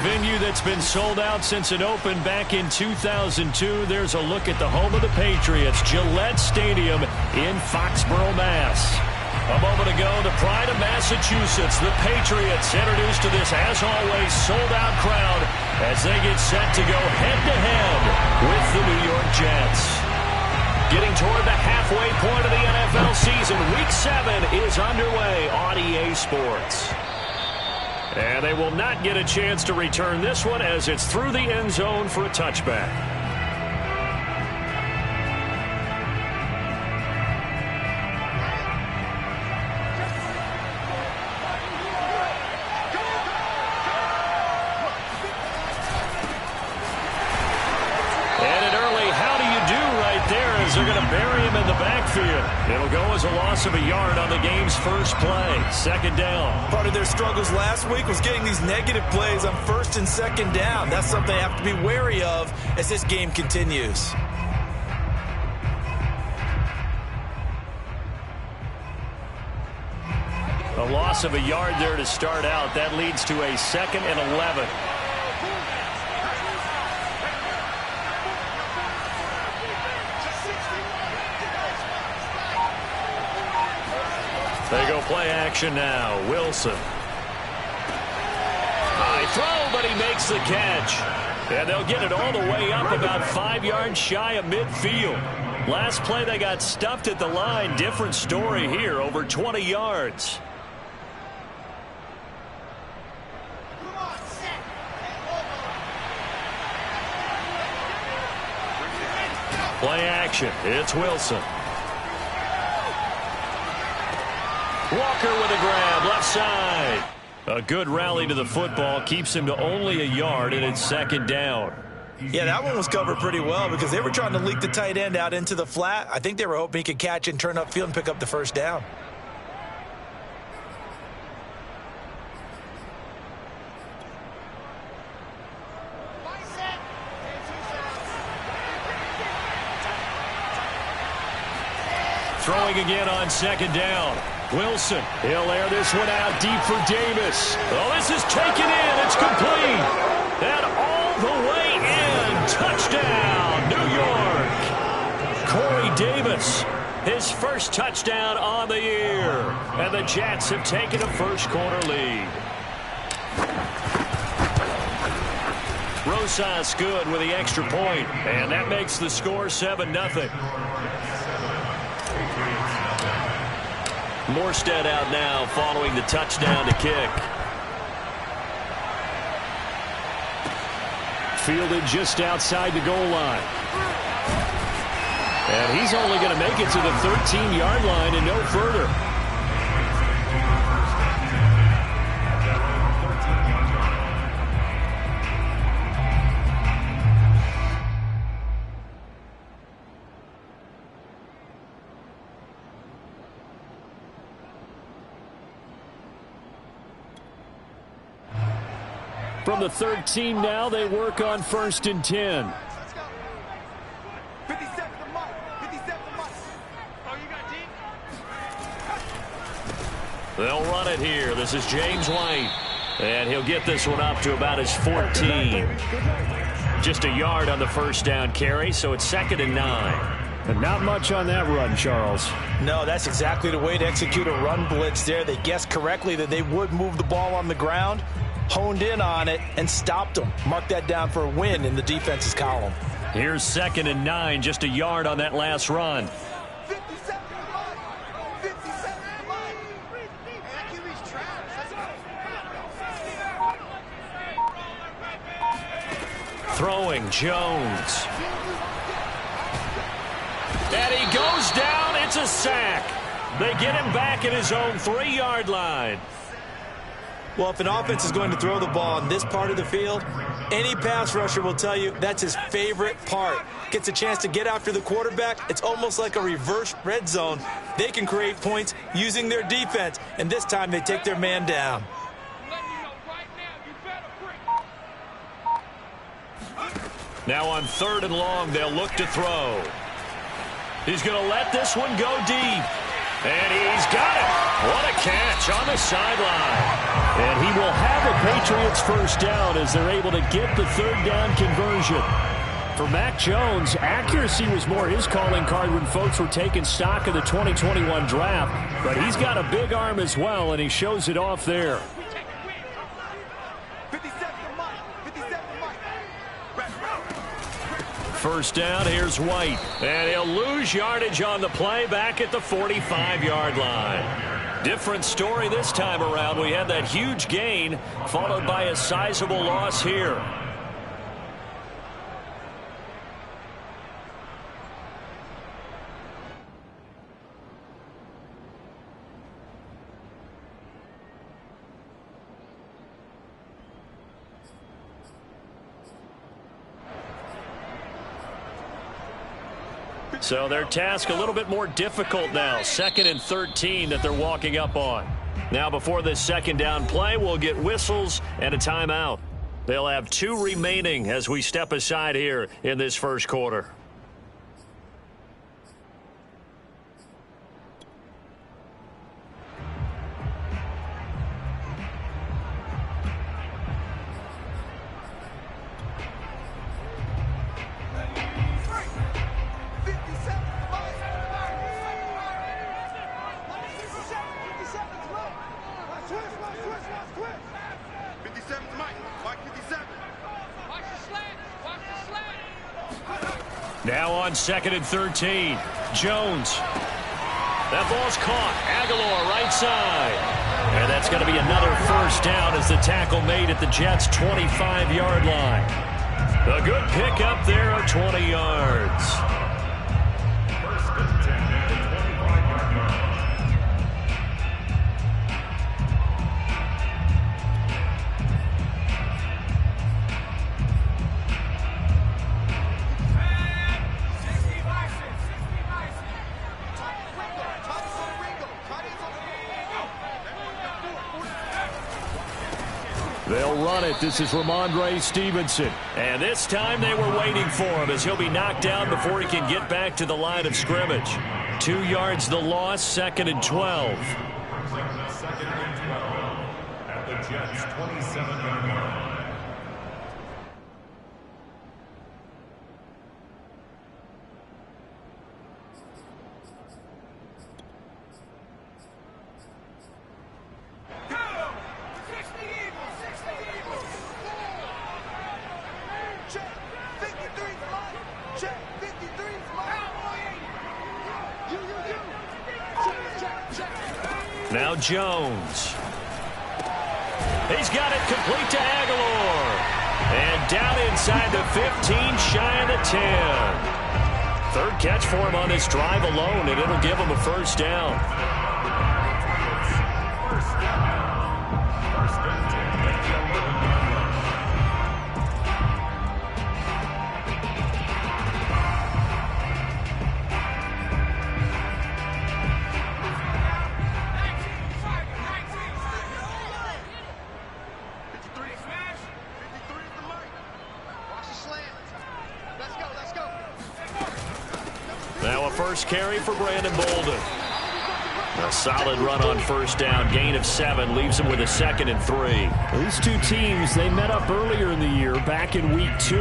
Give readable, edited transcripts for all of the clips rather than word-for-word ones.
venue that's been sold out since it opened back in 2002. There's a look at the home of the Patriots, Gillette Stadium in Foxborough, Mass. A moment ago, the pride of Massachusetts, the Patriots, introduced to this, as always, sold-out crowd as they get set to go head-to-head with the New York Jets. Getting toward the halfway point of the NFL season, Week 7 is underway on EA Sports. And they will not get a chance to return this one as it's through the end zone for a touchback. They're going to bury him in the backfield. It'll go as a loss of a yard on the game's first play. Second down. Part of their struggles last week was getting these negative plays on first and second down. That's something they have to be wary of as this game continues. A loss of a yard there to start out. That leads to a 2nd and 11. They go play action now. Wilson. High throw, but he makes the catch. And they'll get it all the way up about 5 yards shy of midfield. Last play they got stuffed at the line. Different story here, over 20 yards. Play action. It's Wilson. Walker with a grab, left side. A good rally to the football keeps him to only a yard, and it's second down. Yeah, that one was covered pretty well because they were trying to leak the tight end out into the flat. I think they were hoping he could catch and turn upfield and pick up the first down. Throwing again on second down. Wilson, he'll air this one out deep for Davis. Oh, this is taken in. It's complete. And all the way in. Touchdown, New York. Corey Davis, his first touchdown on the year. And the Jets have taken a first-quarter lead. Rosas good with the extra point, and that makes the score 7-0. Morstead out now following the touchdown to kick. Fielded just outside the goal line. And he's only going to make it to the 13-yard line and no further. From the 13 now, they work on 1st and 10. They'll run it here. This is James White. And he'll get this one up to about his 14. Just a yard on the first down carry, so it's 2nd and 9. And not much on that run, Charles. No, that's exactly the way to execute a run blitz there. They guessed correctly that they would move the ball on the ground, honed in on it, and stopped them. Mark that down for a win in the defense's column. Here's 2nd and 9, just a yard on that last run. Throwing, Jones. And he goes down. It's a sack. They get him back at his own 3-yard line. Well, if an offense is going to throw the ball in this part of the field, any pass rusher will tell you that's his favorite part. Gets a chance to get after the quarterback. It's almost like a reverse red zone. They can create points using their defense, and this time they take their man down. Now on 3rd and long, they'll look to throw. He's going to let this one go deep. And he's got it. What a catch on the sideline. And he will have the Patriots first down as they're able to get the third down conversion. For Mac Jones, accuracy was more his calling card when folks were taking stock of the 2021 draft. But he's got a big arm as well, and he shows it off there. First down, here's White. And he'll lose yardage on the play back at the 45-yard line. Different story this time around. We had that huge gain followed by a sizable loss here. So their task a little bit more difficult now. 2nd and 13 that they're walking up on. Now before this second down play, we'll get whistles and a timeout. They'll have 2 remaining as we step aside here in this first quarter. Now on 2nd and 13, Jones. That ball's caught. Aguilar right side. And that's going to be another first down as the tackle made at the Jets' 25-yard line. A good pick up there of 20 yards. They'll run it. This is Ramondre Stevenson. And this time they were waiting for him as he'll be knocked down before he can get back to the line of scrimmage. 2 yards the loss, 2nd and 12. 2nd and 12 at the Jets' 27-yard line. Now Jones. He's got it complete to Aguilar. And down inside the 15, shy of the 10. Third catch for him on this drive alone, and it'll give him a first down. First carry for Brandon Bolden. A solid run on first down. Gain of 7 leaves him with a 2nd and 3. These two teams, they met up earlier in the year, back in week 2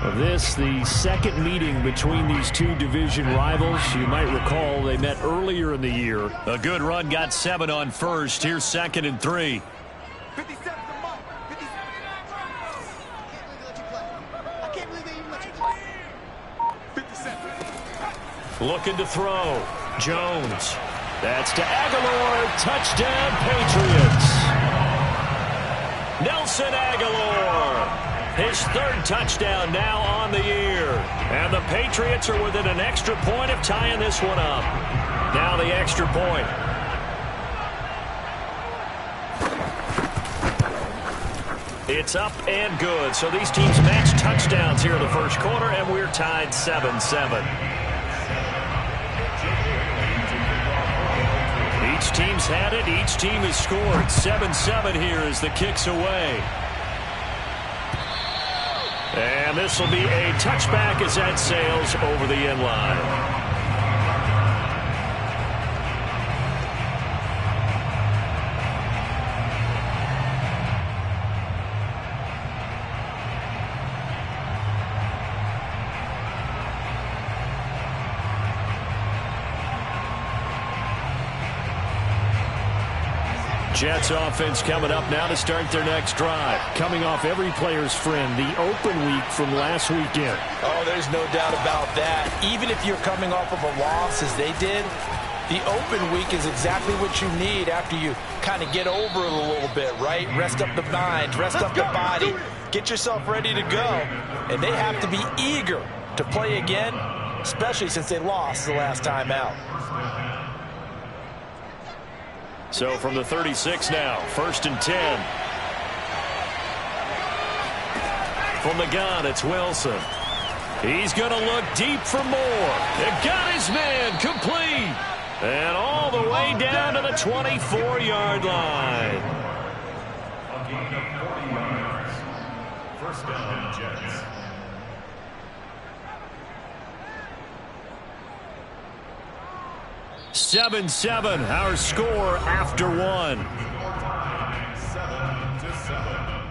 of this, the second meeting between these two division rivals. You might recall they met earlier in the year. A good run, got 7 on first. Here's 2nd and 3. Looking to throw. Jones. That's to Aguilar. Touchdown, Patriots. Nelson Aguilar. His 3rd touchdown now on the year. And the Patriots are within an extra point of tying this one up. Now the extra point. It's up and good. So these teams match touchdowns here in the first quarter, and we're tied 7-7. Each team's had it. Each team has scored. 7-7 here as the kick's away. And this will be a touchback as that sails over the end line. Jets offense coming up now to start their next drive. Coming off every player's friend, the open week from last weekend. Oh, there's no doubt about that. Even if you're coming off of a loss as they did, the open week is exactly what you need after you kind of get over it a little bit, right? Rest up the mind, rest up the body, get yourself ready to go. And they have to be eager to play again, especially since they lost the last time out. So from the 36 now, 1st and 10. From the gun, it's Wilson. He's going to look deep for more. It got his man complete. And all the way down to the 24-yard line. A gain of 40 yards. First down, Jets. Seven, our score after one. 7-7.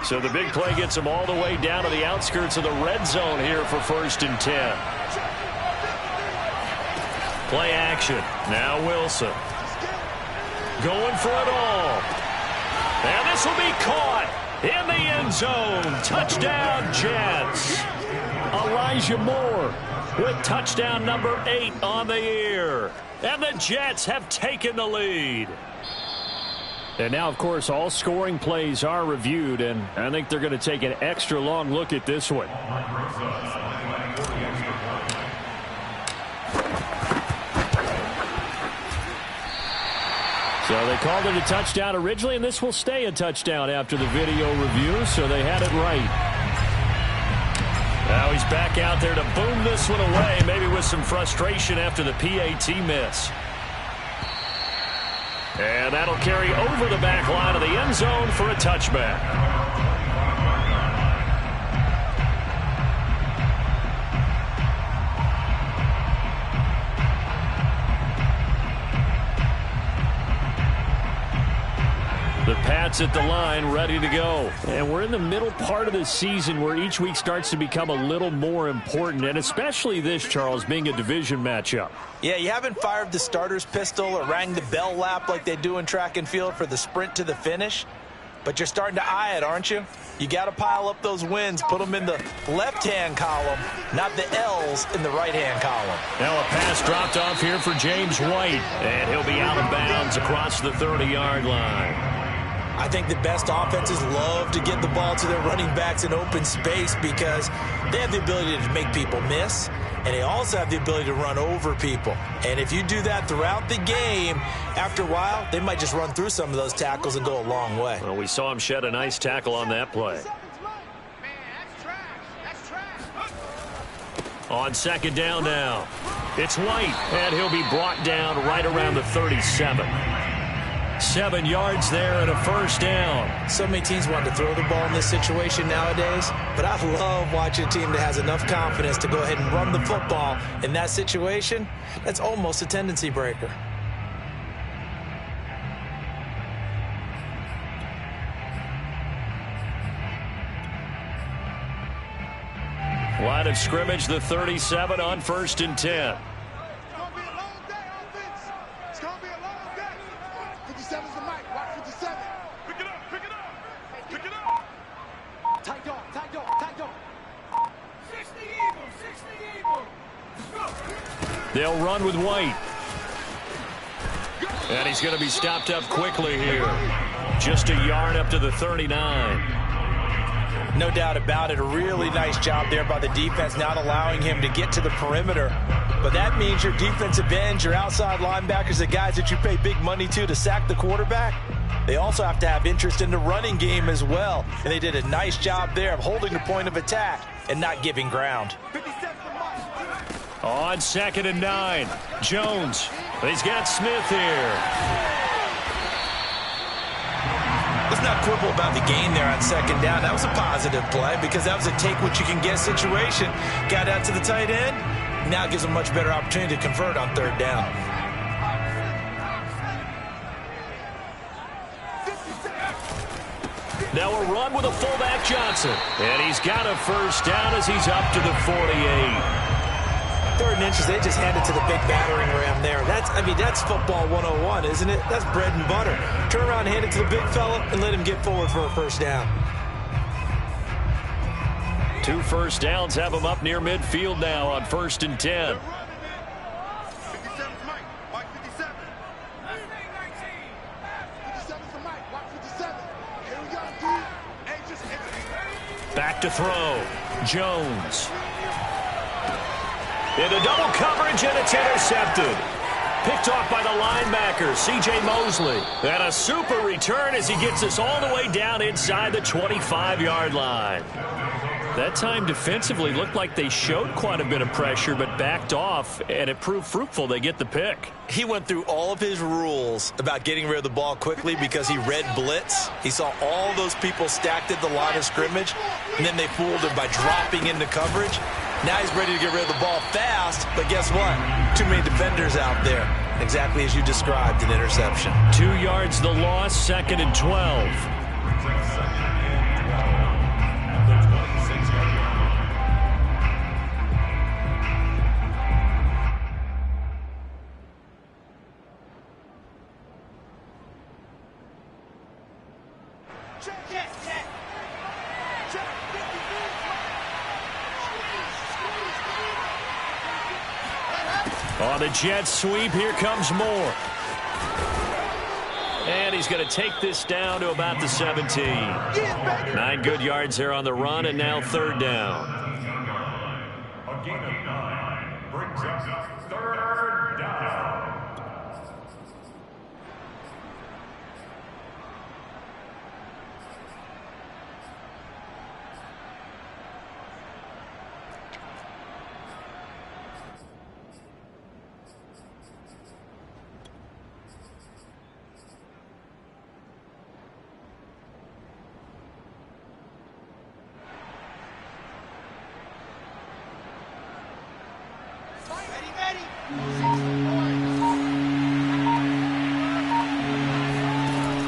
So the big play gets them all the way down to the outskirts of the red zone here for 1st and 10. Play action. Now Wilson. Going for it all. And this will be caught in the end zone. Touchdown, Jets. Elijah Moore with touchdown number 8 on the year. And the Jets have taken the lead. And now, of course, all scoring plays are reviewed, and I think they're going to take an extra long look at this one. So they called it a touchdown originally, and this will stay a touchdown after the video review, so they had it right. Now he's back out there to boom this one away, maybe with some frustration after the PAT miss. And that'll carry over the back line of the end zone for a touchback. The Pats at the line, ready to go. And we're in the middle part of the season where each week starts to become a little more important, and especially this, Charles, being a division matchup. Yeah, you haven't fired the starter's pistol or rang the bell lap like they do in track and field for the sprint to the finish, but you're starting to eye it, aren't you? You got to pile up those wins, put them in the left-hand column, not the L's in the right-hand column. Now a pass dropped off here for James White, and he'll be out of bounds across the 30-yard line. I think the best offenses love to get the ball to their running backs in open space because they have the ability to make people miss, and they also have the ability to run over people. And if you do that throughout the game, after a while, they might just run through some of those tackles and go a long way. Well, we saw him shed a nice tackle on that play. On 2nd down now, it's White, and he'll be brought down right around the 37. 7 yards there and a 1st down. So many teams want to throw the ball in this situation nowadays, but I love watching a team that has enough confidence to go ahead and run the football in that situation. That's almost a tendency breaker. Line of scrimmage, the 37 on 1st and 10. They'll run with White. And he's going to be stopped up quickly here. Just a yard up to the 39. No doubt about it. A really nice job there by the defense, not allowing him to get to the perimeter. But that means your defensive ends, your outside linebackers, the guys that you pay big money to sack the quarterback, they also have to have interest in the running game as well. And they did a nice job there of holding the point of attack and not giving ground. On 2nd and 9, Jones. He's got Smith here. Let's not quibble about the gain there on 2nd down. That was a positive play because that was a take-what-you-can-get situation. Got out to the tight end. Now gives a much better opportunity to convert on 3rd down. Now a run with a fullback Johnson. And he's got a first down as he's up to the 48. 3rd and inches, they just hand it to the big battering ram there. That's football 101, isn't it? That's bread and butter. Turn around, hand it to the big fella, and let him get forward for a first down. 2 first downs have him up near midfield now on 1st and 10. Back to throw. Jones. Into double coverage, and it's intercepted. Picked off by the linebacker, C.J. Mosley. And a super return as he gets us all the way down inside the 25-yard line. That time defensively looked like they showed quite a bit of pressure but backed off, and it proved fruitful. They get the pick. He went through all of his rules about getting rid of the ball quickly because he read blitz. He saw all those people stacked at the line of scrimmage, and then they fooled him by dropping into coverage. Now he's ready to get rid of the ball fast, but guess what? Too many defenders out there. Exactly as you described, an interception. 2 yards the loss, 2nd and 12. On the jet sweep, here comes Moore. And he's going to take this down to about the 17. 9 good yards there on the run, and now 3rd down. A gain of 9 brings up 3rd down.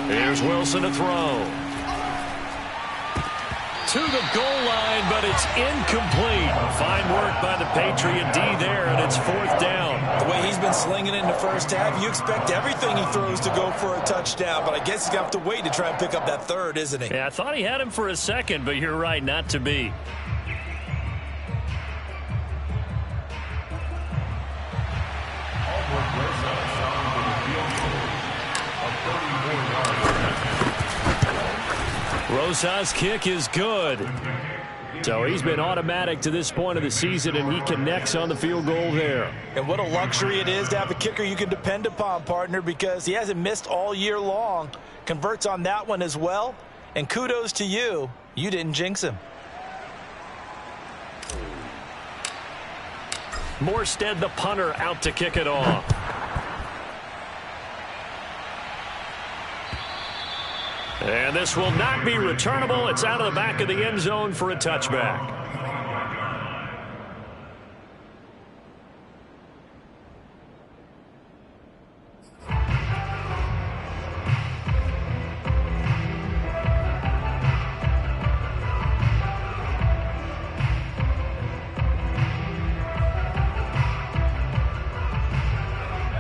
Here's Wilson to throw. To the goal line, but it's incomplete. Fine work by the Patriot D there, and it's 4th down. The way he's been slinging it in the first half, you expect everything he throws to go for a touchdown, but I guess he's going to have to wait to try and pick up that 3rd, isn't he? Yeah, I thought he had him for a second, but you're right, not to be. Rosa's kick is good. So he's been automatic to this point of the season, and he connects on the field goal there. And what a luxury it is to have a kicker you can depend upon, partner, because he hasn't missed all year long. Converts on that one as well. And kudos to you. You didn't jinx him. Morstead, the punter, out to kick it off. And this will not be returnable. It's out of the back of the end zone for a touchback.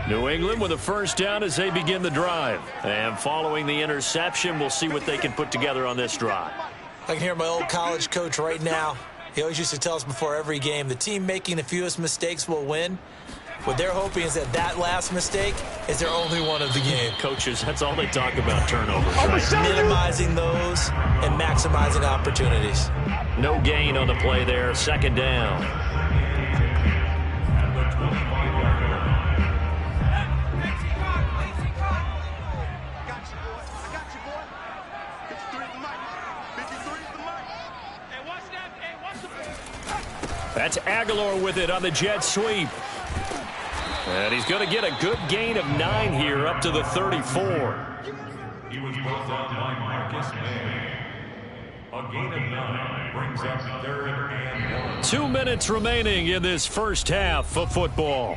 New England with a first down as they begin the drive. And following the interception, we'll see what they can put together on this drive. I can hear my old college coach right now. He always used to tell us before every game, the team making the fewest mistakes will win. What they're hoping is that last mistake is their only one of the game. Coaches, that's all they talk about, turnovers, right? Minimizing those and maximizing opportunities. No gain on the play there, 2nd down. That's Aguilar with it on the jet sweep. And he's going to get a good gain of 9 here up to the 34. He was brought down by Marcus May. A gain of 9 brings up 3rd and 1. 2 minutes remaining in this first half of football.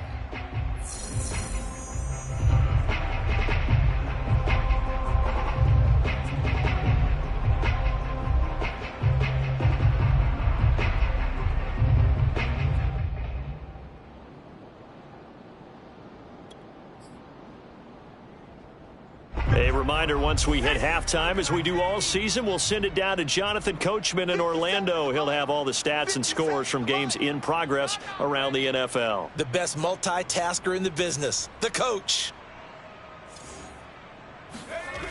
reminder, once we hit halftime, as we do all season, we'll send it down to Jonathan Coachman in Orlando. He'll have all the stats and scores from games in progress around the NFL. The best multitasker in the business, the coach.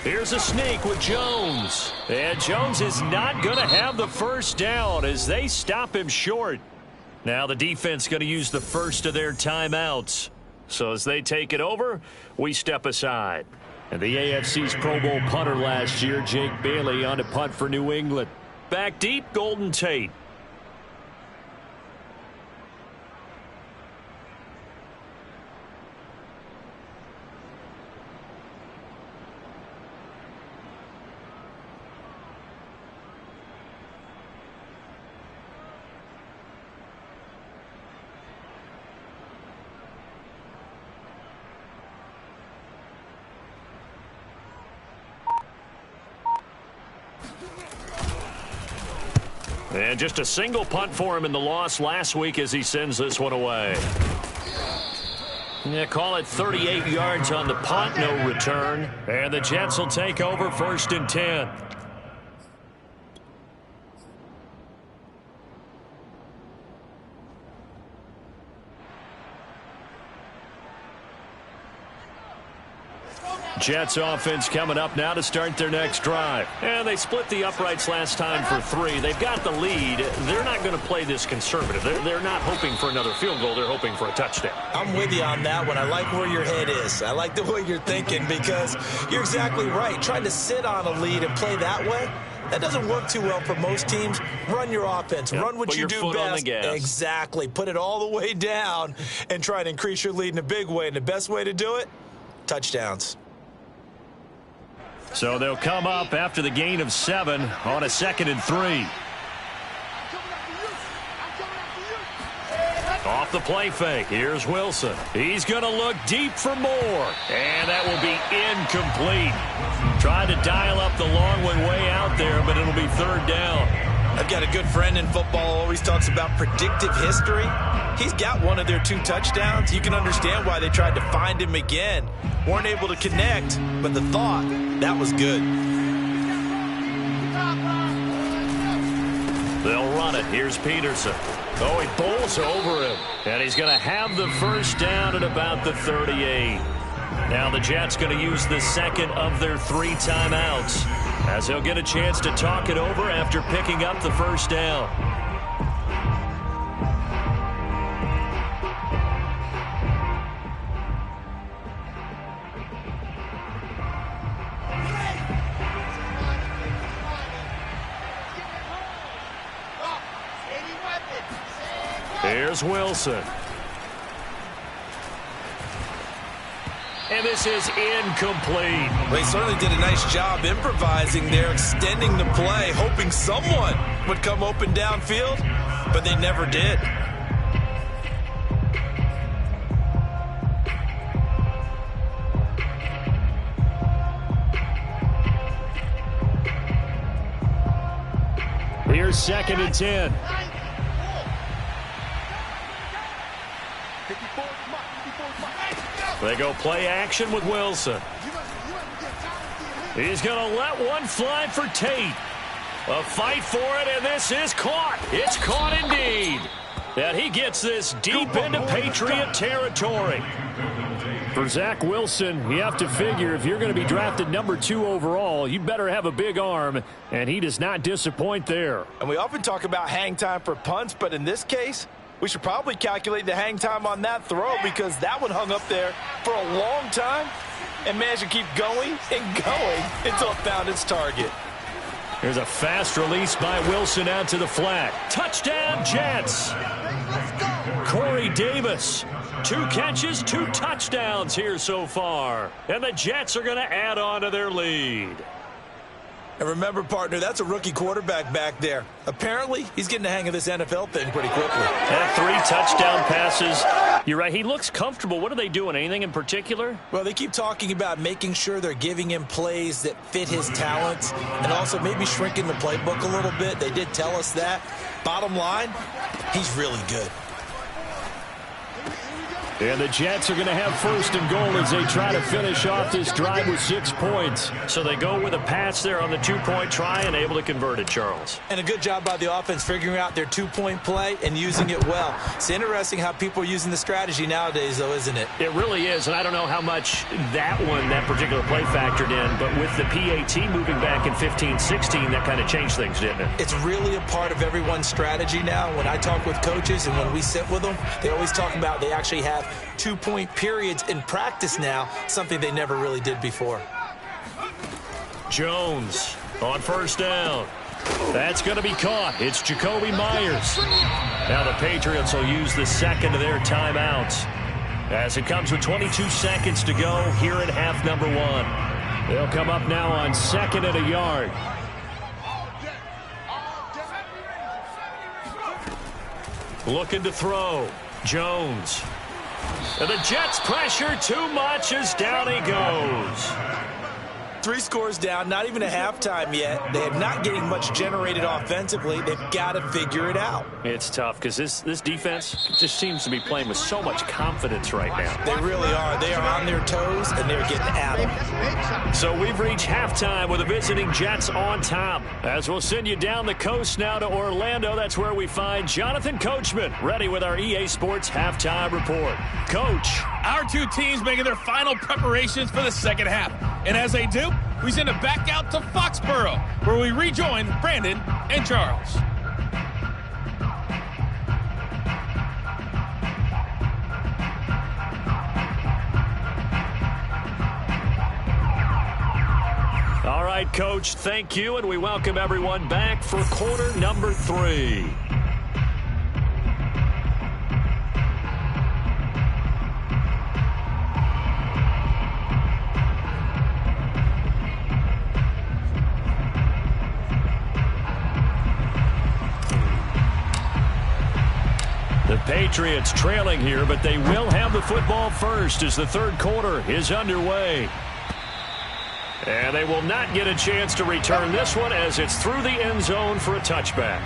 Here's a sneak with Jones. And Jones is not going to have the first down as they stop him short. Now the defense going to use the first of their timeouts. So as they take it over, we step aside. And the AFC's Pro Bowl punter last year, Jake Bailey, on a punt for New England. Back deep, Golden Tate. And just a single punt for him in the loss last week as he sends this one away. Yeah, call it 38 yards on the punt, no return. And the Jets will take over 1st and 10. Jets offense coming up now to start their next drive. And they split the uprights last time for 3. They've got the lead. They're not going to play this conservative. They're not hoping for another field goal. They're hoping for a touchdown. I'm with you on that one. I like where your head is. I like the way you're thinking because you're exactly right. Trying to sit on a lead and play that way, that doesn't work too well for most teams. Run your offense. Yep. Run what you do best. Exactly. Put it all the way down and try to increase your lead in a big way. And the best way to do it, touchdowns. So they'll come up after the gain of 7 on a 2nd and 3. Off the play fake. Here's Wilson. He's going to look deep for more. And that will be incomplete. Tried to dial up the long one way out there, but it'll be 3rd down. I've got a good friend in football who always talks about predictive history. He's got one of their 2 touchdowns. You can understand why they tried to find him again. Weren't able to connect, but the thought, that was good. They'll run it. Here's Peterson. Oh, he bowls over him. And he's going to have the first down at about the 38. Now the Jets going to use the 2nd of their 3 timeouts, as he'll get a chance to talk it over after picking up the first down. Here's Wilson. And this is incomplete. Well, he certainly did a nice job improvising there, extending the play, hoping someone would come open downfield, but they never did. Here's 2nd and 10. They go play action with Wilson. He's going to let one fly for Tate. A fight for it, and this is caught. It's caught indeed. And he gets this deep into Patriot territory. For Zach Wilson, you have to figure if you're going to be drafted number 2 overall, you better have a big arm, and he does not disappoint there. And we often talk about hang time for punts, but in this case, we should probably calculate the hang time on that throw because that one hung up there for a long time and managed to keep going and going until it found its target. Here's a fast release by Wilson out to the flat. Touchdown, Jets. Corey Davis. 2 catches, 2 touchdowns here so far. And the Jets are going to add on to their lead. And remember, partner, that's a rookie quarterback back there. Apparently, he's getting the hang of this NFL thing pretty quickly. And 3 touchdown passes. You're right, he looks comfortable. What are they doing? Anything in particular? Well, they keep talking about making sure they're giving him plays that fit his talents and also maybe shrinking the playbook a little bit. They did tell us that. Bottom line, he's really good. And the Jets are going to have first and goal as they try to finish off this drive with 6 points. So they go with a pass there on the 2-point try and able to convert it, Charles. And a good job by the offense figuring out their 2-point play and using it well. It's interesting how people are using the strategy nowadays, though, isn't it? It really is, and I don't know how much that particular play factored in, but with the PAT moving back in 15-16, that kind of changed things, didn't it? It's really a part of everyone's strategy now. When I talk with coaches and when we sit with them, they always talk about they actually have 2-point periods in practice now, something they never really did before. Jones on first down. That's going to be caught. It's Jacoby Myers. Now the Patriots will use the second of their timeouts as it comes with 22 seconds to go here in half number 1. They'll come up now on 2nd and a yard. Looking to throw. Jones. And the Jets pressure too much as down he goes. 3 scores down, not even a halftime yet. They are not getting much generated offensively. They've got to figure it out. It's tough because this defense just seems to be playing with so much confidence right now. They really are. They are on their toes, and they're getting at them. So we've reached halftime with the visiting Jets on top. As we'll send you down the coast now to Orlando, that's where we find Jonathan Coachman, ready with our EA Sports Halftime Report. Coach. Our 2 teams making their final preparations for the second half. And as they do, we send it back out to Foxborough, where we rejoin Brandon and Charles. All right, Coach, thank you, and we welcome everyone back for quarter number 3. The Patriots trailing here, but they will have the football first as the third quarter is underway. And they will not get a chance to return this one as it's through the end zone for a touchback.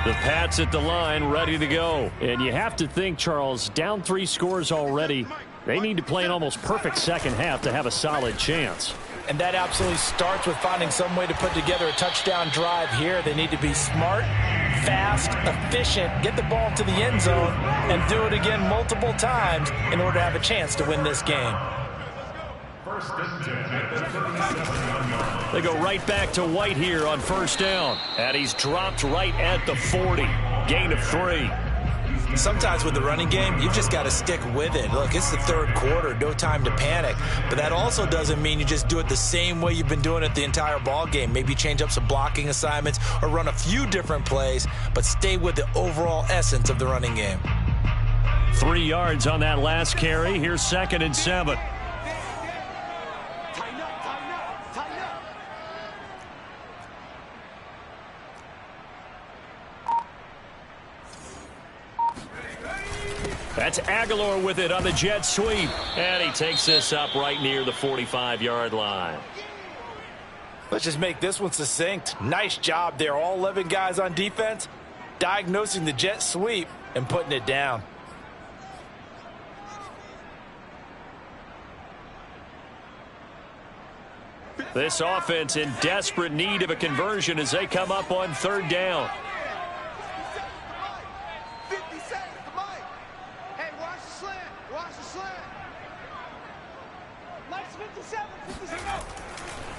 The Pats at the line, ready to go. And you have to think, Charles, down 3 scores already. They need to play an almost perfect second half to have a solid chance. And that absolutely starts with finding some way to put together a touchdown drive here. They need to be smart, fast, efficient, get the ball to the end zone, and do it again multiple times in order to have a chance to win this game. They go right back to White here on first down. And he's dropped right at the 40. Gain of 3. Sometimes with the running game, you've just got to stick with it. Look, it's the third quarter, no time to panic. But that also doesn't mean you just do it the same way you've been doing it the entire ball game. Maybe change up some blocking assignments or run a few different plays, but stay with the overall essence of the running game. 3 yards on that last carry. Here's 2nd and 7. That's Aguilar with it on the jet sweep. And he takes this up right near the 45-yard line. Let's just make this one succinct. Nice job there. All 11 guys on defense diagnosing the jet sweep and putting it down. This offense in desperate need of a conversion as they come up on 3rd down.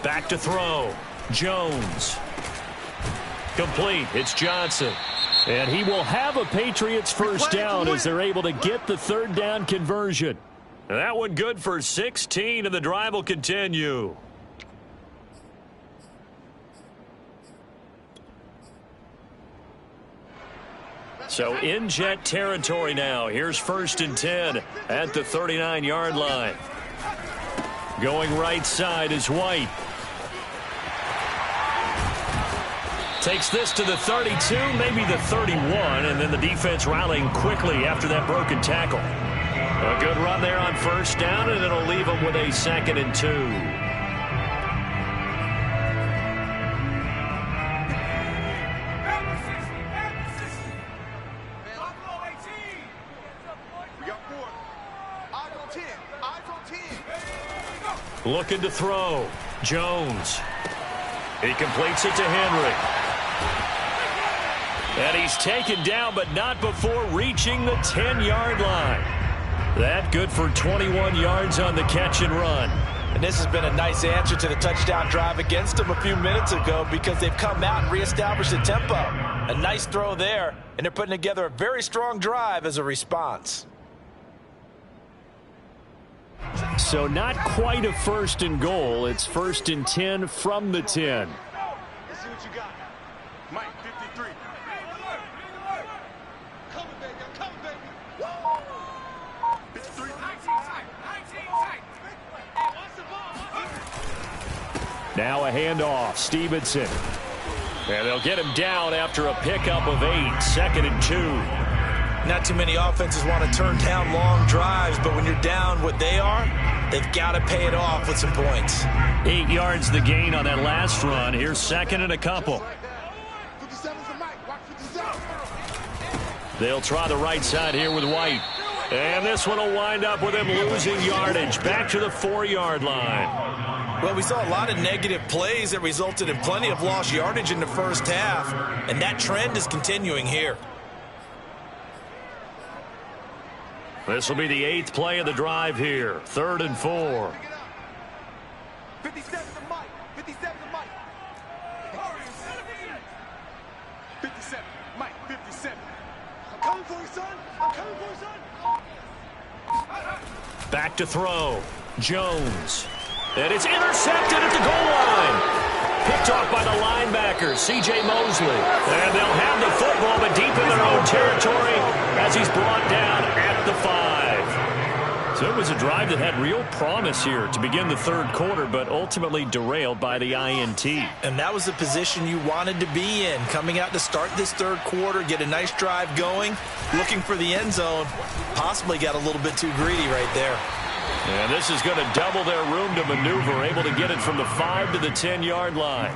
Back to throw. Jones. Complete. It's Johnson. And he will have a Patriots first down as they're able to get the 3rd down conversion. And that one good for 16, and the drive will continue. So in Jet territory now. Here's 1st and 10 at the 39-yard line. Going right side is White. Takes this to the 32, maybe the 31, and then the defense rallying quickly after that broken tackle. A good run there on first down, and it'll leave them with a 2nd and 2. Looking to throw. Jones. He completes it to Henry. And he's taken down, but not before reaching the 10-yard line. That good for 21 yards on the catch and run. And this has been a nice answer to the touchdown drive against them a few minutes ago because they've come out and reestablished the tempo. A nice throw there, and they're putting together a very strong drive as a response. So not quite a 1st and goal. It's 1st and 10 from the 10. Let's see what you got. Mike, 53. Come on, baby. I'm coming, baby. 53. 19. Now a handoff. Stevenson. And they'll get him down after a pickup of 8. 2nd and 2. Not too many offenses want to turn down long drives, but when you're down what they are, they've got to pay it off with some points. 8 yards the gain on that last run. Here's 2nd and a couple. They'll try the right side here with White. And this one will wind up with him losing yardage. Back to the 4-yard line. Well, we saw a lot of negative plays that resulted in plenty of lost yardage in the first half, and that trend is continuing here. This will be the 8th play of the drive here. 3rd and 4. 57 to Mike. 57 to Mike. 57. Mike, 57. I'm coming for you, son. I'm coming for you, son. Back to throw. Jones. And it's intercepted at the goal line. Picked off by the linebacker, C.J. Mosley. And they'll have the football, but deep in their own territory as he's brought down at the 5. So it was a drive that had real promise here to begin the 3rd quarter, but ultimately derailed by the INT. And that was the position you wanted to be in, coming out to start this 3rd quarter, get a nice drive going, looking for the end zone. Possibly got a little bit too greedy right there. And this is going to double their room to maneuver, able to get it from the 5 to the 10-yard line.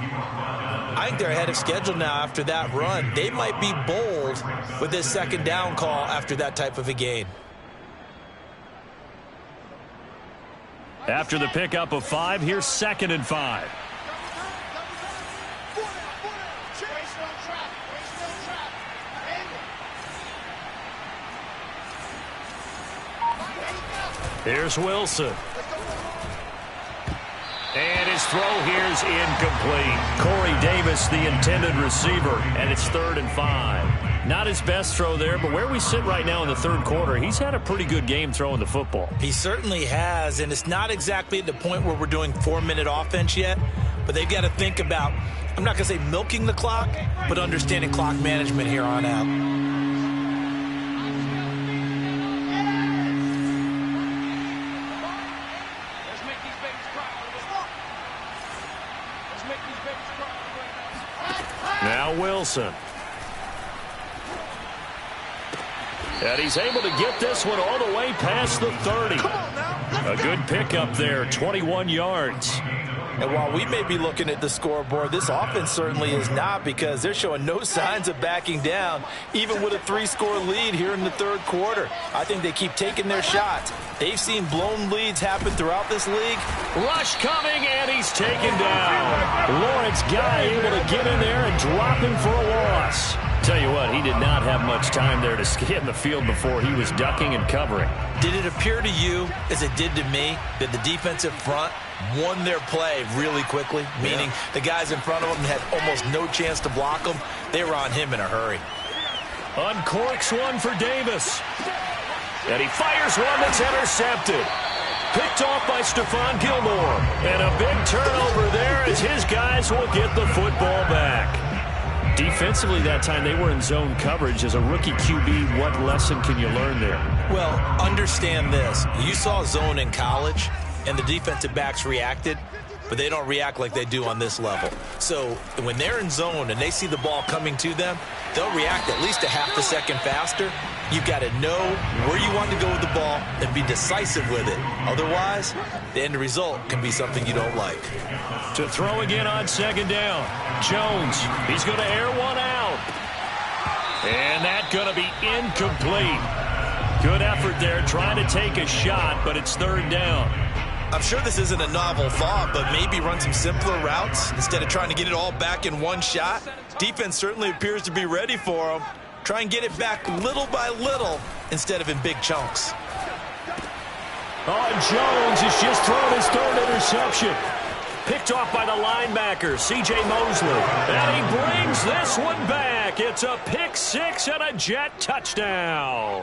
I think they're ahead of schedule now after that run. They might be bold with this 2nd down call after that type of a gain. After the pickup of 5, here's 2nd and 5. Here's Wilson. And his throw here's incomplete. Corey Davis, the intended receiver, and it's 3rd and 5. Not his best throw there, but where we sit right now in the 3rd quarter, he's had a pretty good game throwing the football. He certainly has, and it's not exactly at the point where we're doing 4-minute offense yet, but they've got to think about, I'm not going to say milking the clock, but understanding clock management here on out. Now Wilson. And he's able to get this one all the way past the 30. A good pickup there, 21 yards. And while we may be looking at the scoreboard, this offense certainly is not, because they're showing no signs of backing down, even with a 3-score lead here in the 3rd quarter. I think they keep taking their shots. They've seen blown leads happen throughout this league. Rush coming, and he's taken down. Lawrence Guy able to get in there and drop him for a loss. Tell you what, he did not have much time there to scan the field before he was ducking and covering. Did it appear to you, as it did to me, that the defensive front won their play really quickly? Meaning the guys in front of them had almost no chance to block them. They were on him in a hurry. Uncorks one for Davis. And he fires one that's intercepted. Picked off by Stephon Gilmore. And a big turnover there as his guys will get the football back. Defensively that time, they were in zone coverage. As a rookie QB, what lesson can you learn there? Well, understand this. You saw zone in college, and the defensive backs reacted, but they don't react like they do on this level. So when they're in zone and they see the ball coming to them, they'll react at least a half a second faster. you've got to know where you want to go with the ball and be decisive with it. Otherwise, the end result can be something you don't like. To throw again on second down. Jones, he's going to air one out. And that's going to be incomplete. Good effort there trying to take a shot, but it's third down. I'm sure this isn't a novel thought, but maybe run some simpler routes instead of trying to get it all back in one shot. Defense certainly appears to be ready for him. Try and get it back little by little instead of in big chunks. Oh, Jones has just thrown his third interception. Picked off by the linebacker, C.J. Mosley. And he brings this one back. It's a pick six and a Jet touchdown.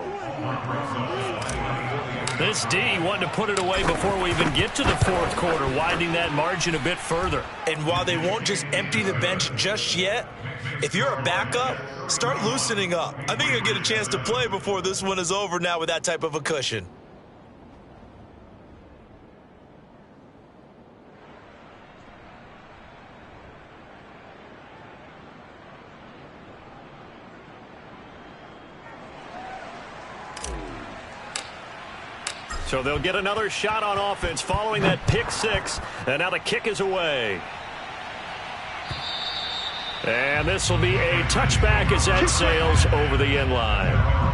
This D wanting to put it away before we even get to the fourth quarter, widening that margin a bit further. And while they won't just empty the bench just yet, if you're a backup, start loosening up. I think you'll get a chance to play before this one is over now with that type of a cushion. So they'll get another shot on offense following that pick six. And now the kick is away. And this will be a touchback as that sails over the end line.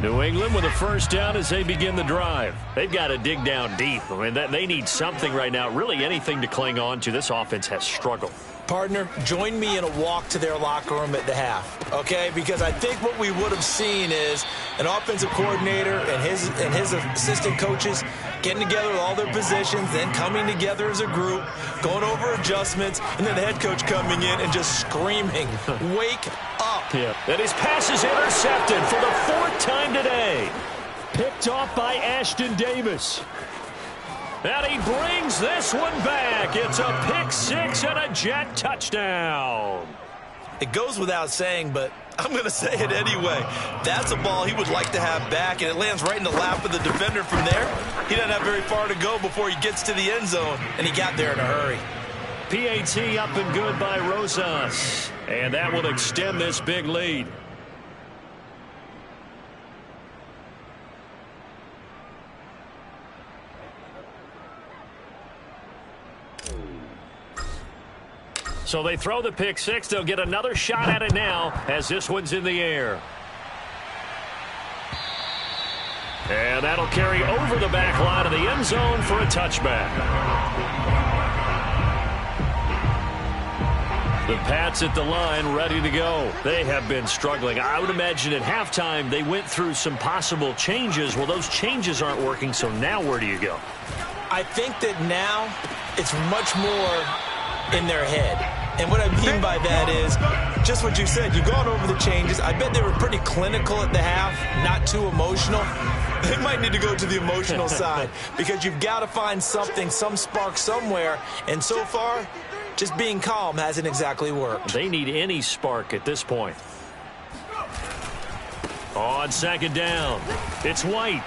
New England with a first down as they begin the drive. They've got to dig down deep. I mean, they need something right now, really anything to cling on to. This offense has struggled. Partner, join me in a walk to their locker room at the half, okay? Because I think what we would have seen is an offensive coordinator and his assistant coaches getting together with all their positions, then coming together as a group, going over adjustments, and then the head coach coming in and just screaming, wake up. Yeah. And his pass is intercepted for the fourth time today. Picked off by Ashton Davis. And he brings this one back. It's a pick six and a Jet touchdown. It goes without saying, but I'm going to say it anyway. That's a ball he would like to have back, and it lands right in the lap of the defender from there. He doesn't have very far to go before he gets to the end zone, and he got there in a hurry. PAT up and good by Rosas. And that will extend this big lead. So they throw the pick six. They'll get another shot at it now as this one's in the air. And that'll carry over the back line of the end zone for a touchback. The Pats at the line ready to go. They have been struggling. I would imagine at halftime they went through some possible changes. Well, those changes aren't working, so now where do you go? I think that now it's much more in their head. And what I mean by that is just what you said. You've gone over the changes. I bet they were pretty clinical at the half, not too emotional. They might need to go to the emotional side because you've got to find something, some spark somewhere. And so far, just being calm hasn't exactly worked. They need any spark at this point. On second down, it's White.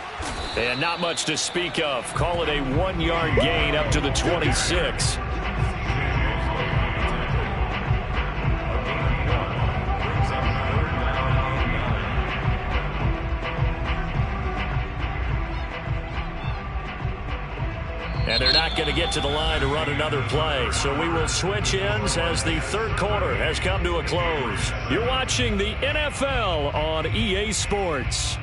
And not much to speak of. Call it a 1-yard gain up to the 26. And they're not going to get to the line to run another play. So we will switch ends as the third quarter has come to a close. You're watching the NFL on EA Sports.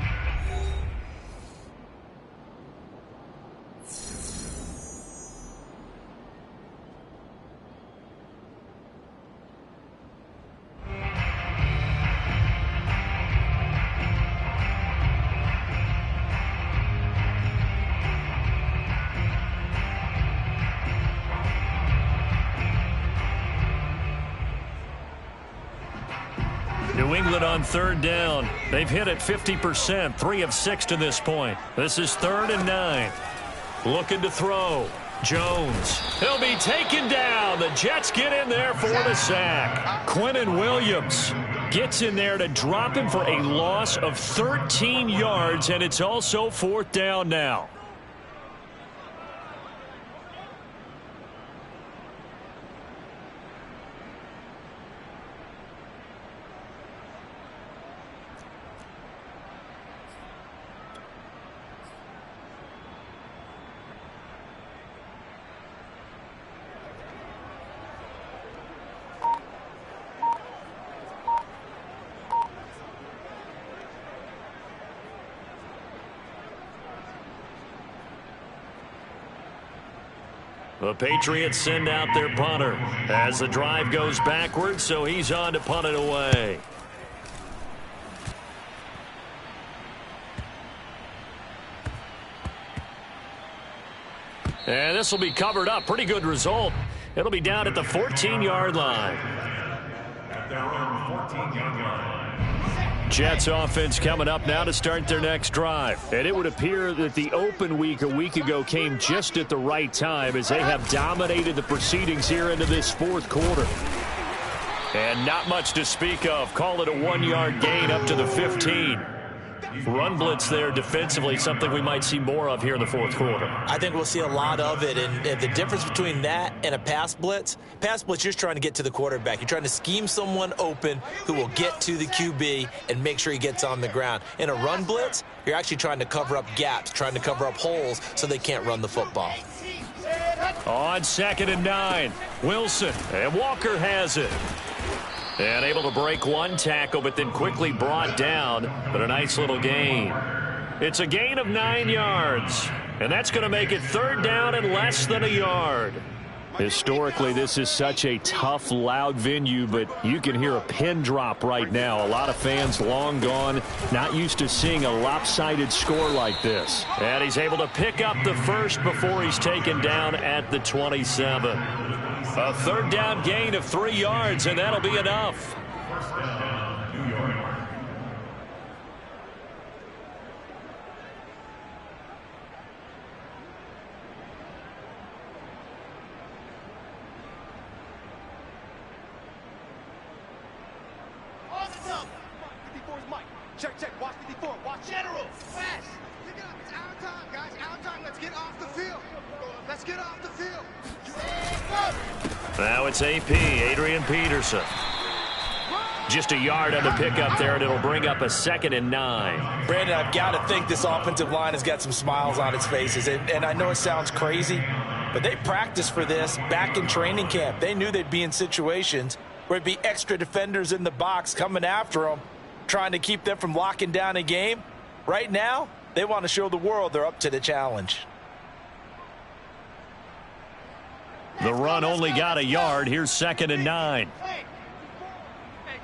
New England on third down. They've hit it 50%, 3 of 6 to this point. This is 3rd and 9. Looking to throw. Jones. He'll be taken down. The Jets get in there for the sack. Quentin Williams gets in there to drop him for a loss of 13 yards, and it's also 4th down now. The Patriots send out their punter as the drive goes backwards, so he's on to punt it away. And this will be covered up. Pretty good result. It'll be down at the 14-yard line. At their own 14-yard line. Jets offense coming up now to start their next drive. And it would appear that the open week a week ago came just at the right time as they have dominated the proceedings here into this 4th quarter. And not much to speak of. Call it a 1-yard gain up to the 15. Run blitz there defensively, something we might see more of here in the 4th quarter. I think we'll see a lot of it, and the difference between that and a pass blitz, you're just trying to get to the quarterback. You're trying to scheme someone open who will get to the QB and make sure he gets on the ground. In a run blitz, you're actually trying to cover up gaps, trying to cover up holes so they can't run the football. On 2nd and 9, Wilson, and Walker has it. And able to break one tackle, but then quickly brought down. But a nice little gain. It's a gain of 9 yards. And that's going to make it 3rd down and less than a yard. Historically, this is such a tough, loud venue, but you can hear a pin drop right now. A lot of fans long gone, not used to seeing a lopsided score like this. And he's able to pick up the first before he's taken down at the 27. A 3rd down gain of 3 yards, and that'll be enough. First down, 2 yards. Awesome! 54 is Mike. Check. Watch 54. Watch General. Fast. Pick it up. It's our time, guys. Our time. Let's get off the field. Let's get off the field. Now it's AP, Adrian Peterson. Just a yard on the pickup there, and it'll bring up a 2nd and 9. Brandon, I've got to think this offensive line has got some smiles on its faces. And I know it sounds crazy, but they practiced for this back in training camp. They knew they'd be in situations where there'd be extra defenders in the box coming after them, trying to keep them from locking down a game. Right now, they want to show the world they're up to the challenge. The run only got a yard. Here's 2nd and 9. Hey,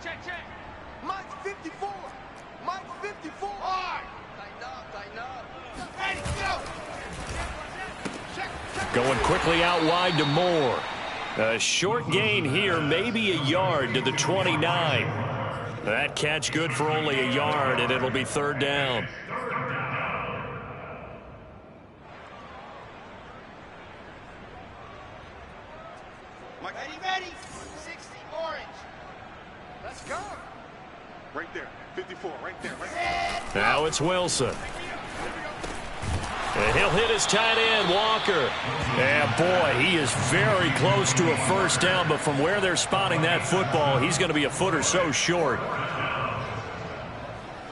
check. Mike 54. Mike 54. Hard. Tighten up. Ready, go. Check. Going quickly out wide to Moore. A short gain here, maybe a yard to the 29. That catch good for only a yard, and it'll be 3rd down. Ready. 60, orange. Let's go. Right there. 54, right there. Now it's Wilson. And he'll hit his tight end, Walker. And boy, he is very close to a 1st down, but from where they're spotting that football, he's going to be a foot or so short.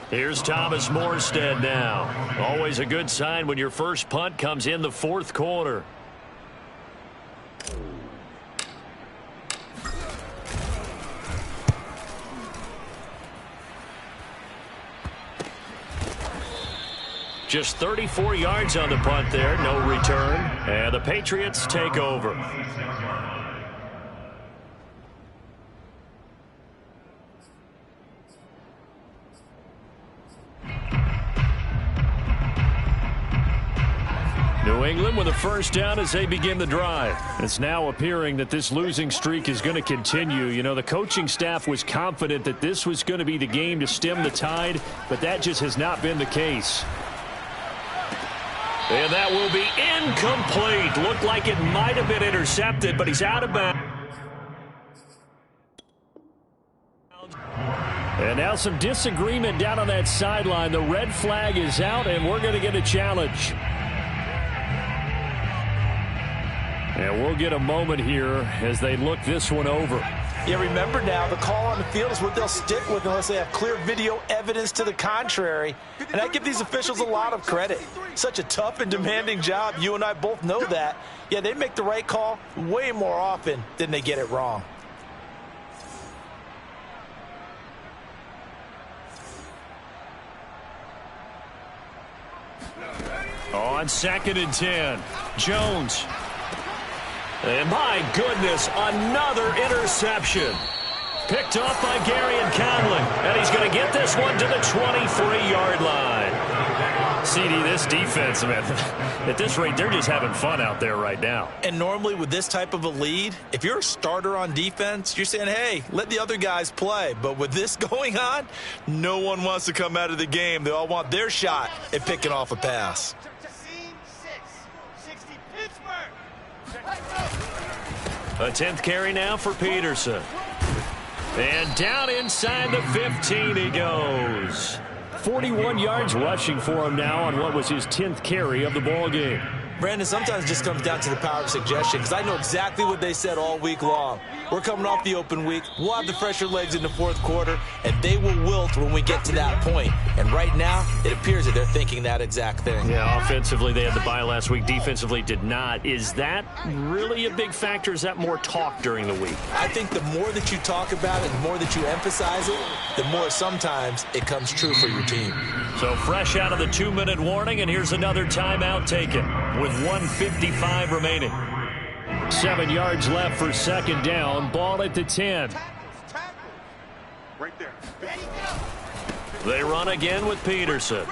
Here's Thomas Morstead now. Always a good sign when your first punt comes in the 4th quarter. Just 34 yards on the punt there, no return. And the Patriots take over. New England with a 1st down as they begin the drive. It's now appearing that this losing streak is going to continue. You know, the coaching staff was confident that this was going to be the game to stem the tide, but that just has not been the case. And that will be incomplete. Looked like it might have been intercepted, but he's out of bounds. And now some disagreement down on that sideline. The red flag is out, and we're going to get a challenge. And we'll get a moment here as they look this one over. Yeah, remember now, the call on the field is what they'll stick with unless they have clear video evidence to the contrary. And I give these officials a lot of credit. Such a tough and demanding job. You and I both know that. Yeah, they make the right call way more often than they get it wrong. On 2nd and 10, Jones. And my goodness, another interception. Picked off by Garyon Conley. And he's going to get this one to the 23-yard line. CD, this defense, man, at this rate, they're just having fun out there right now. And normally with this type of a lead, if you're a starter on defense, you're saying, hey, let the other guys play. But with this going on, no one wants to come out of the game. They all want their shot at picking off a pass. A 10th carry now for Peterson. And down inside the 15 he goes. 41 yards rushing for him now on what was his 10th carry of the ball game. Brandon, sometimes it just comes down to the power of suggestion, because I know exactly what they said all week long. We're coming off the open week. We'll have the fresher legs in the fourth quarter, and they will wilt when we get to that point. And right now, it appears that they're thinking that exact thing. Yeah, offensively, they had the bye last week. Defensively, did not. Is that really a big factor? Is that more talk during the week? I think the more that you talk about it, the more that you emphasize it, the more sometimes it comes true for your team. So fresh out of the 2-minute warning, and here's another timeout taken with 1:55 remaining. 7 yards left for 2nd down. Ball at the 10. Right there. They run again with Peterson.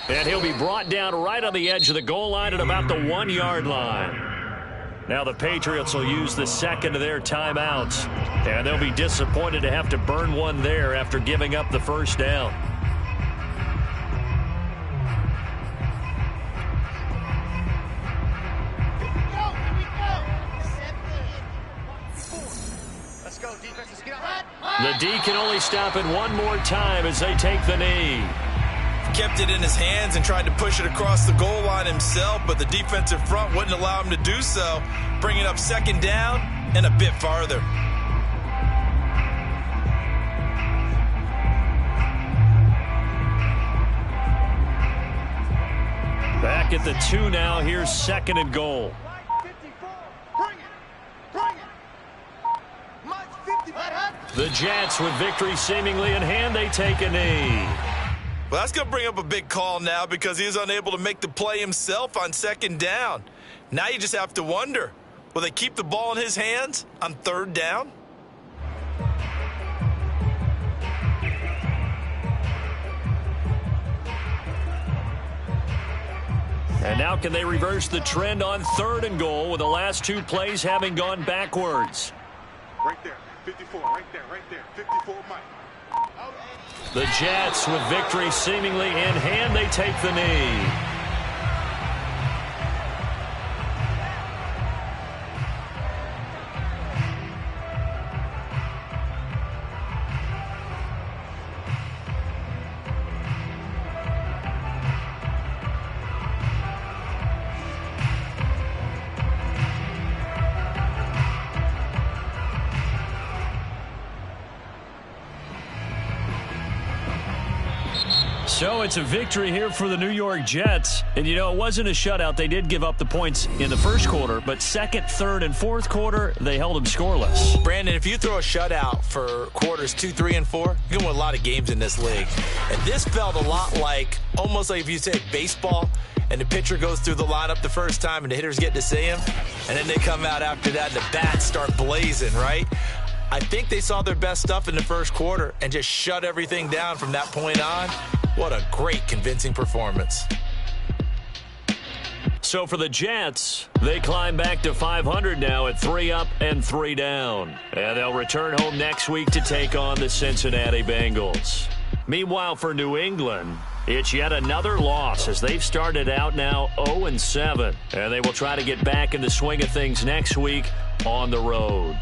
And he'll be brought down right on the edge of the goal line at about the 1-yard line. Now the Patriots will use the second of their timeouts. And they'll be disappointed to have to burn one there after giving up the first down. The D can only stop it one more time as they take the knee. Kept it in his hands and tried to push it across the goal line himself, but the defensive front wouldn't allow him to do so, bringing up 2nd down and a bit farther. Back at the 2 now. Here's 2nd and goal. The Jets with victory seemingly in hand. They take a knee. Well, that's going to bring up a big call now because he was unable to make the play himself on 2nd down. Now you just have to wonder, will they keep the ball in his hands on 3rd down? And now can they reverse the trend on 3rd and goal with the last 2 plays having gone backwards? Right there. 54, right there, 54, Mike. The Jets with victory seemingly in hand. They take the knee. So it's a victory here for the New York Jets. And, you know, it wasn't a shutout. They did give up the points in the first quarter, but 2nd, 3rd, and 4th quarter, they held them scoreless. Brandon, if you throw a shutout for quarters 2, 3, and 4, you're going to win a lot of games in this league. And this felt a lot like, almost like if you said baseball, and the pitcher goes through the lineup the first time and the hitters get to see him, and then they come out after that and the bats start blazing, right? I think they saw their best stuff in the first quarter and just shut everything down from that point on. What a great, convincing performance. So for the Jets, they climb back to 500 now at 3 up and 3 down. And they'll return home next week to take on the Cincinnati Bengals. Meanwhile, for New England, It's yet another loss as they've started out now 0-7. And they will try to get back in the swing of things next week on the road.